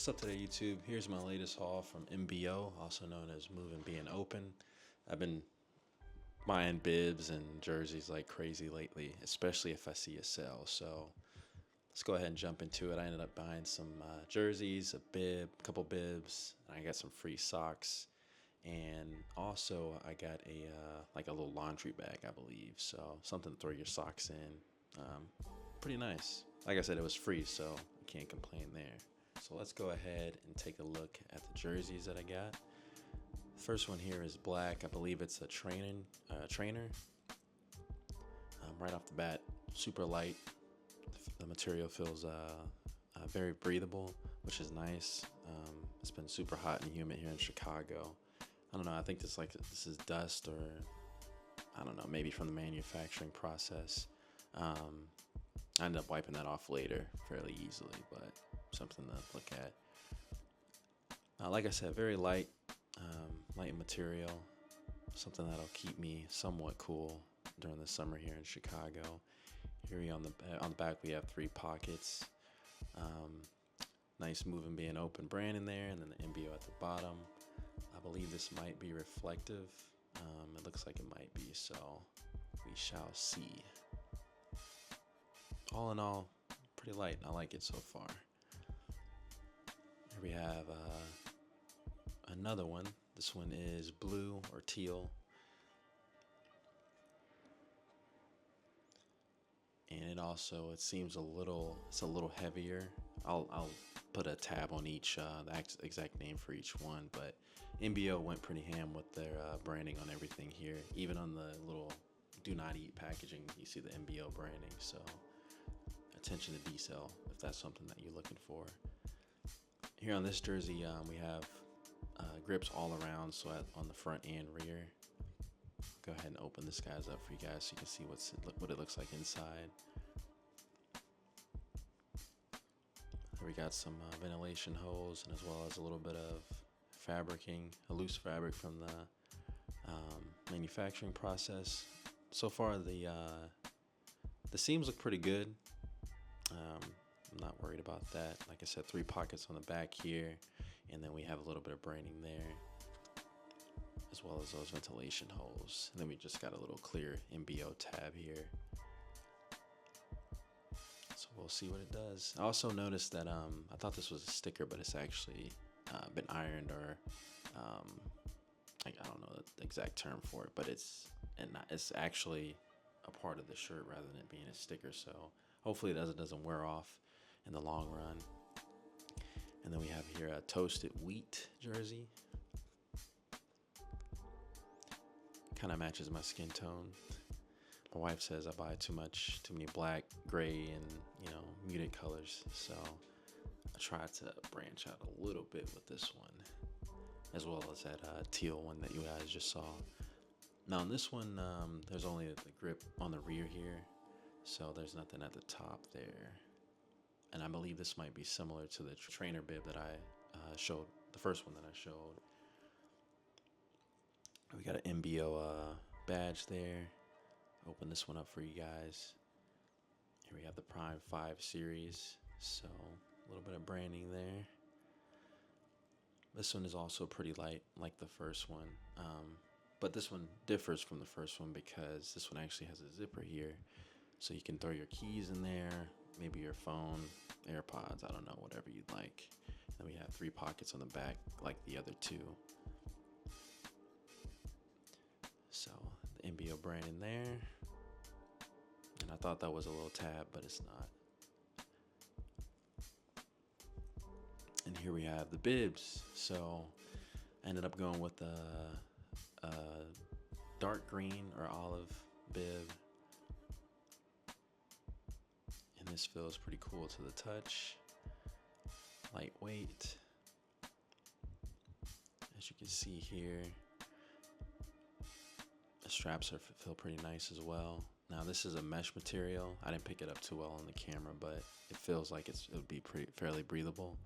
What's up today, YouTube? Here's my latest haul from MBO, also known as Move and Being Open. I've been buying bibs and jerseys like crazy lately, especially if I see a sale. So let's go ahead and jump into it. I ended up buying some jerseys, a bib, a couple bibs, and I got some free socks. And also I got a like a little laundry bag, I believe. So something to throw your socks in. Pretty nice. Like I said, it was free, so I can't complain there. So let's go ahead and take a look at the jerseys that I got. First one here is black. I believe it's a trainer. Right off the bat, super light. The material feels very breathable, which is nice. It's been super hot and humid here in Chicago. I don't know. I think this is dust, or I don't know, maybe from the manufacturing process. I ended up wiping that off later fairly easily, but something to look at. Like I said, very light, light material, something that'll keep me somewhat cool during the summer here in Chicago. Here on the back we have 3 pockets. Nice Move and Being Open brand in there, and then the MBO at the bottom. I believe this might be reflective. It looks like it might be, so we shall see. All in all, pretty light. I like it so far. Here we have another one. This one is blue or teal. And it seems it's a little heavier. I'll put a tab on each, the exact name for each one, but MBO went pretty ham with their branding on everything here. Even on the little do not eat packaging, you see the MBO branding, so attention to detail if that's something that you're looking for. Here on this jersey, we have grips all around, so on the front and rear. Go ahead and open this guys up for you guys so you can see what it looks like inside. Here we got some ventilation holes, and as well as a little bit of fabricing, a loose fabric from the manufacturing process. So far, the seams look pretty good. I'm not worried about that. Like I said, 3 pockets on the back here, and then we have a little bit of branding there, as well as those ventilation holes. And then we just got a little clear MBO tab here. So we'll see what it does. I also noticed that I thought this was a sticker, but it's actually been ironed, or I don't know the exact term for it, but it's actually a part of the shirt rather than it being a sticker. So hopefully it doesn't wear off in the long run. And then we have here a toasted wheat jersey. Kind of matches my skin tone. My wife says I buy too many black, gray, and muted colors. So I tried to branch out a little bit with this one, as well as that teal one that you guys just saw. Now on this one, there's only the grip on the rear here, so there's nothing at the top there. And I believe this might be similar to the trainer bib that I showed, the first one that I showed. We got an MBO badge there. Open this one up for you guys. Here we have the Prime 5 series, so a little bit of branding there. This one is also pretty light, like the first one. But this one differs from the first one because this one actually has a zipper here. So you can throw your keys in there, maybe your phone, AirPods, I don't know, whatever you'd like. And we have 3 pockets on the back like the other 2. So the MBO brand in there. And I thought that was a little tab, but it's not. And here we have the bibs. So I ended up going with the dark green or olive bib. And this feels pretty cool to the touch. Lightweight. As you can see here, the straps feel pretty nice as well. Now this is a mesh material. I didn't pick it up too well on the camera, but it feels like it would be fairly breathable.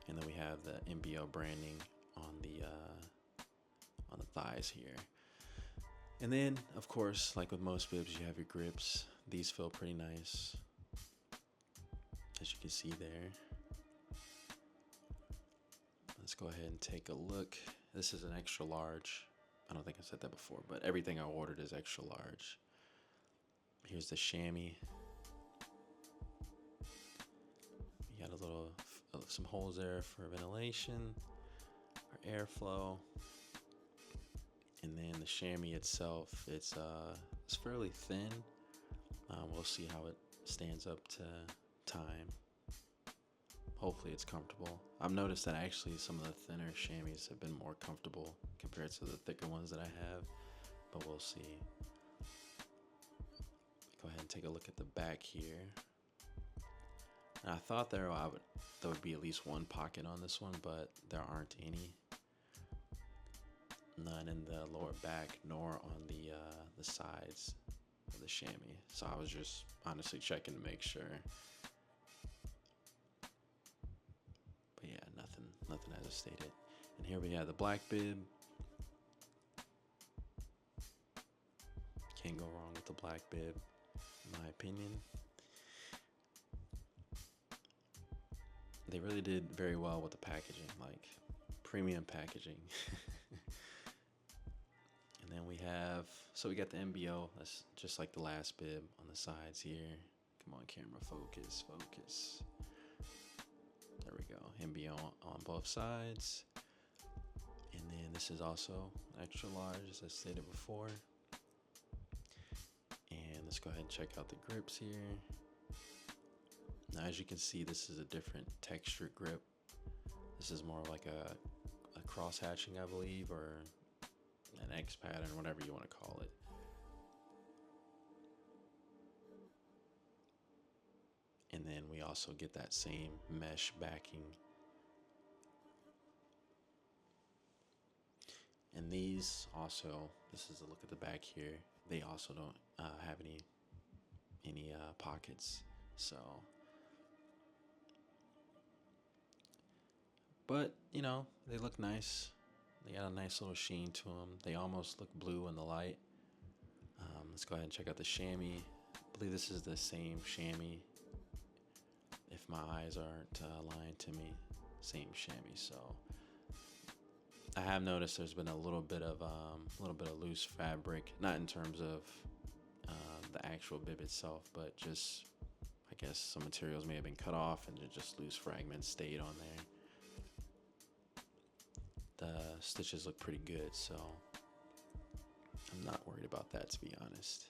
And then we have the MBO branding on the thighs here. And then, of course, like with most bibs, you have your grips. These feel pretty nice, as you can see there. let's go ahead and take a look. This is an extra large. I don't think I said that before, but everything I ordered is extra large. Here's the chamois. You got a little, some holes there for ventilation or airflow. And then the chamois itself, it's fairly thin. We'll see how it stands up to time. Hopefully it's comfortable. I've noticed that actually some of the thinner chamois have been more comfortable compared to the thicker ones that I have, but we'll see. Go ahead and take a look at the back here. And I thought there would be at least one pocket on this one, but there aren't any. None in the lower back nor on the sides of the chamois. So I was just honestly checking to make sure. But yeah, nothing as I stated. And here we have the black bib. Can't go wrong with the black bib, in my opinion. They really did very well with the packaging, like premium packaging. And then we got the MBO. That's just like the last bib on the sides here. Come on, camera, focus. There we go. MBO on both sides. And then this is also extra large, as I stated before. And let's go ahead and check out the grips here. Now, as you can see, this is a different textured grip. This is more like a cross hatching, I believe, or an X pattern, whatever you want to call it. And then we also get that same mesh backing. And these also, this is a look at the back here. They also don't have any pockets. So, but you know, they look nice. They got a nice little sheen to them. They almost look blue in the light. Let's go ahead and check out the chamois. I believe this is the same chamois. If my eyes aren't lying to me, same chamois. So I have noticed there's been a little bit of loose fabric, not in terms of the actual bib itself, but just I guess some materials may have been cut off and just loose fragments stayed on there. The stitches look pretty good, so I'm not worried about that, to be honest.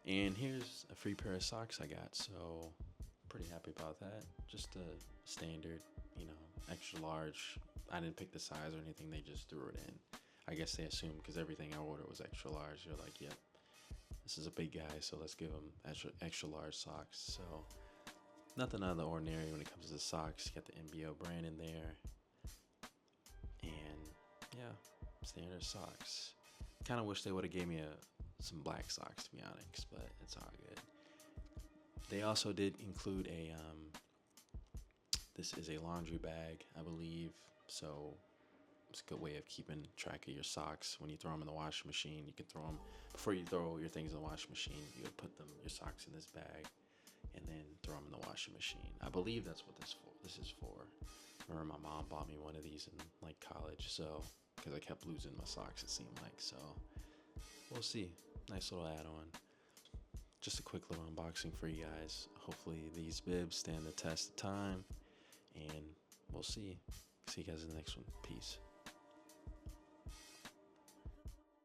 And here's a free pair of socks I got, so pretty happy about that. Just a standard, extra large. I didn't pick the size or anything, they just threw it in. I guess they assumed because everything I ordered was extra large. They're like, yep, this is a big guy, so let's give him extra large socks. So nothing out of the ordinary when it comes to the socks. You got the MBO brand in there. And yeah, standard socks. Kind of wish they would have gave me some black socks, to be honest, but it's all good. They also did include this is a laundry bag, I believe. So it's a good way of keeping track of your socks. When you throw them in the washing machine, you can throw them, before you throw your things in the washing machine, you would put your socks in this bag and then throw them in the washing machine. I believe that's what this is for. I remember my mom bought me one of these in like college, so because I kept losing my socks, it seemed like. So we'll see. Nice little add-on. Just a quick little unboxing for you guys. Hopefully these bibs stand the test of time, and we'll see you guys in the next one. Peace.